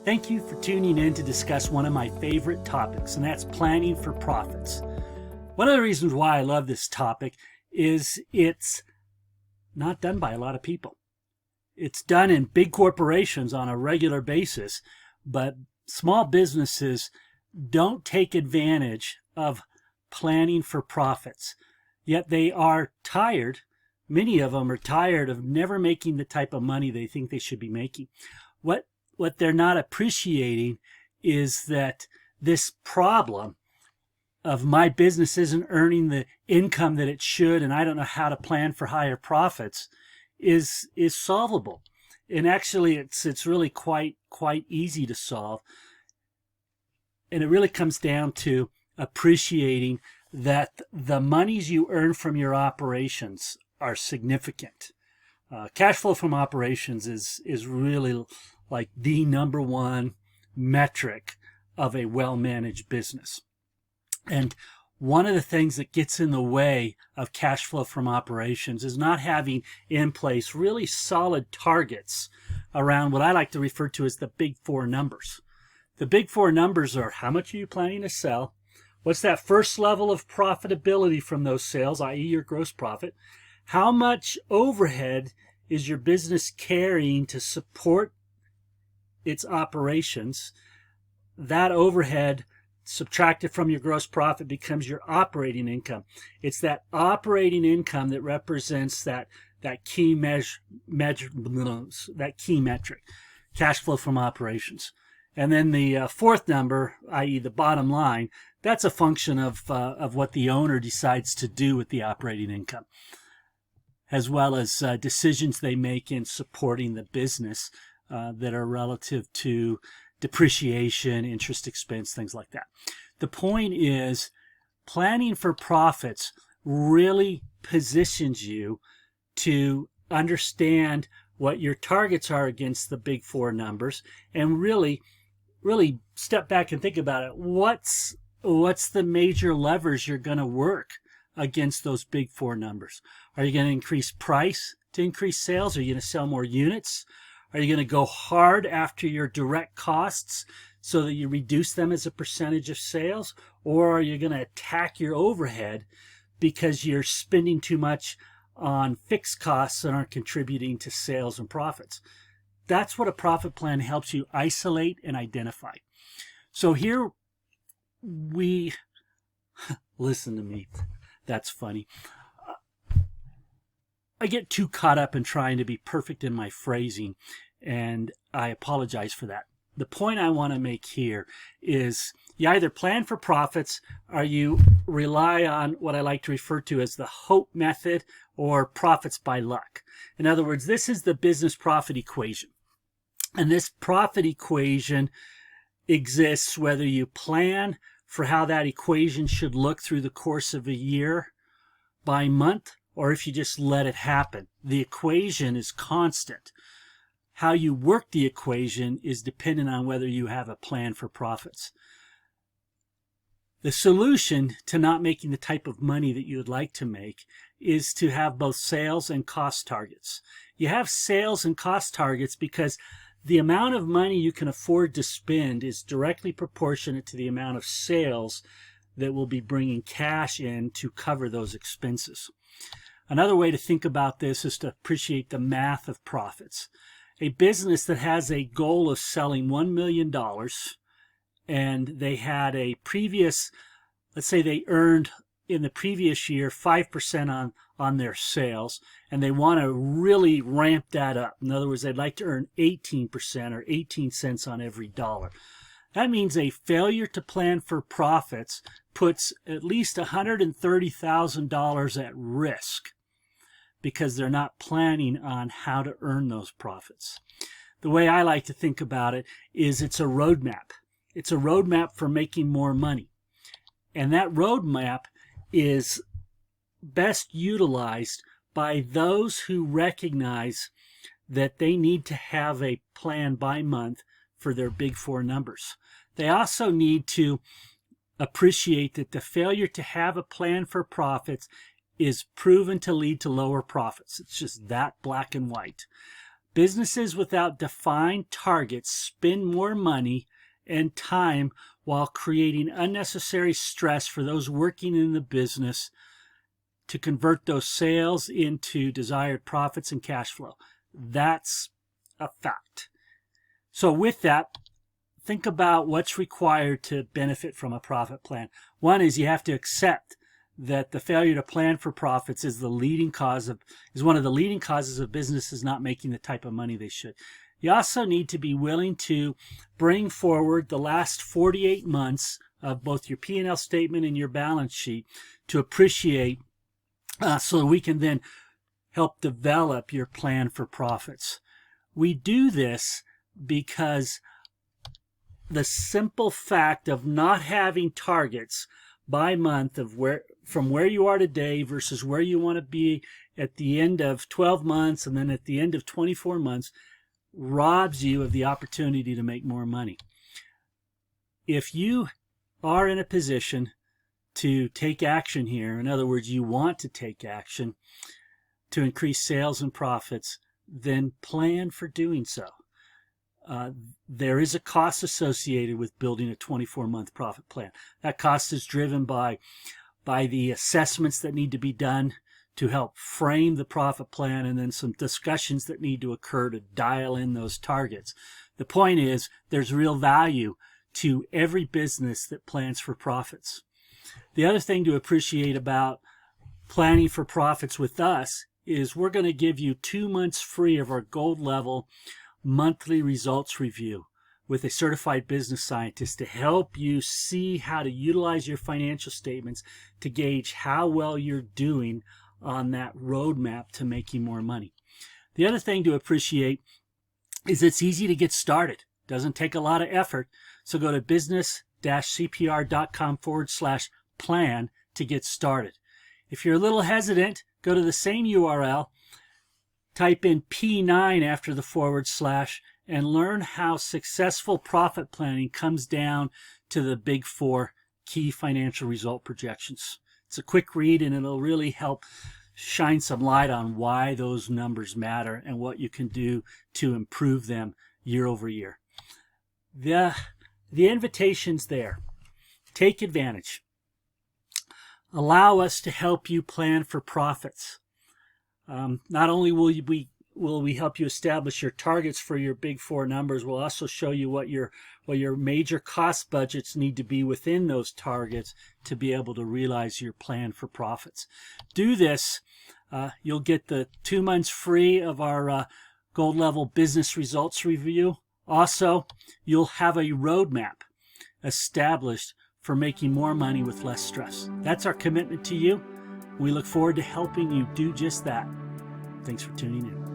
Thank you for tuning in to discuss one of my favorite topics, and that's planning for profits. One of the reasons why I love this topic is it's not done by a lot of people. It's done in big corporations on a regular basis, but small businesses don't take advantage of planning for profits. Yet they are tired, many of them are tired of never making the type of money they think they should be making. What they're not appreciating is that this problem of my business isn't earning the income that it should, and I don't know how to plan for higher profits, is solvable. And actually, it's really quite easy to solve. And it really comes down to appreciating that the monies you earn from your operations are significant. Cash flow from operations is really like the number one metric of a well-managed business. And one of the things that gets in the way of cash flow from operations is not having in place really solid targets around what I like to refer to as the big four numbers. The big four numbers are: how much are you planning to sell? What's that first level of profitability from those sales, i.e. your gross profit? How much overhead is your business carrying to support its operations? That overhead subtracted from your gross profit becomes your operating income. It's that operating income that represents that key metric, cash flow from operations. And then the fourth number, i.e. the bottom line, that's a function of what the owner decides to do with the operating income, as well as decisions they make in supporting the business that are relative to depreciation, interest expense, things like that. The point is, planning for profits really positions you to understand what your targets are against the big four numbers, and really step back and think about it. What's the major levers you're going to work against those big four numbers? Are you going to increase price to increase sales? Are you going to sell more units? Are you going to go hard after your direct costs so that you reduce them as a percentage of sales? Or are you going to attack your overhead because you're spending too much on fixed costs that aren't contributing to sales and profits? That's what a profit plan helps you isolate and identify. So here listen to me, that's funny. I get too caught up in trying to be perfect in my phrasing, and I apologize for that. The point I want to make here is you either plan for profits or you rely on what I like to refer to as the hope method or profits by luck. In other words, this is the business profit equation. And this profit equation exists whether you plan for how that equation should look through the course of a year by month, or if you just let it happen. The equation is constant. How you work the equation is dependent on whether you have a plan for profits. The solution to not making the type of money that you would like to make is to have both sales and cost targets. You have sales and cost targets because the amount of money you can afford to spend is directly proportionate to the amount of sales that will be bringing cash in to cover those expenses. Another way to think about this is to appreciate the math of profits. A business that has a goal of selling $1 million and they had a previous, let's say they earned in the previous year 5% on their sales, and they want to really ramp that up. In other words, they'd like to earn 18% or 18 cents on every dollar. That means a failure to plan for profits puts at least $130,000 at risk because they're not planning on how to earn those profits. The way I like to think about it is it's a roadmap. It's a roadmap for making more money. And that roadmap is best utilized by those who recognize that they need to have a plan by month for their big four numbers. They also need to appreciate that the failure to have a plan for profits is proven to lead to lower profits. It's just that black and white. Businesses without defined targets spend more money and time while creating unnecessary stress for those working in the business to convert those sales into desired profits and cash flow. That's a fact. So with that, think about what's required to benefit from a profit plan. One is you have to accept that the failure to plan for profits is one of the leading causes of businesses not making the type of money they should. You also need to be willing to bring forward the last 48 months of both your P&L statement and your balance sheet to appreciate so that we can then help develop your plan for profits. We do this because the simple fact of not having targets by month of from where you are today versus where you want to be at the end of 12 months and then at the end of 24 months robs you of the opportunity to make more money. If you are in a position to take action here, in other words, you want to take action to increase sales and profits, then plan for doing so. There is a cost associated with building a 24-month profit plan. That cost is driven by the assessments that need to be done to help frame the profit plan, and then some discussions that need to occur to dial in those targets. The point is, there's real value to every business that plans for profits. The other thing to appreciate about planning for profits with us is we're going to give you 2 months free of our gold level monthly results review with a certified business scientist to help you see how to utilize your financial statements to gauge how well you're doing on that roadmap to making more money. The other thing to appreciate is it's easy to get started. Doesn't take a lot of effort. So go to business-cpr.com/plan to get started. If you're a little hesitant, go to the same URL, type in P9 after the / and learn how successful profit planning comes down to the big 4 key financial result projections. It's a quick read and it'll really help shine some light on why those numbers matter and what you can do to improve them year over year. The invitation's there. Take advantage. Allow us to help you plan for profits. Not only will we help you establish your targets for your big 4 numbers, we'll also show you what your major cost budgets need to be within those targets to be able to realize your plan for profits. Do this. You'll get the 2 months free of our gold level business results review. Also, you'll have a roadmap established for making more money with less stress. That's our commitment to you. We look forward to helping you do just that. Thanks for tuning in.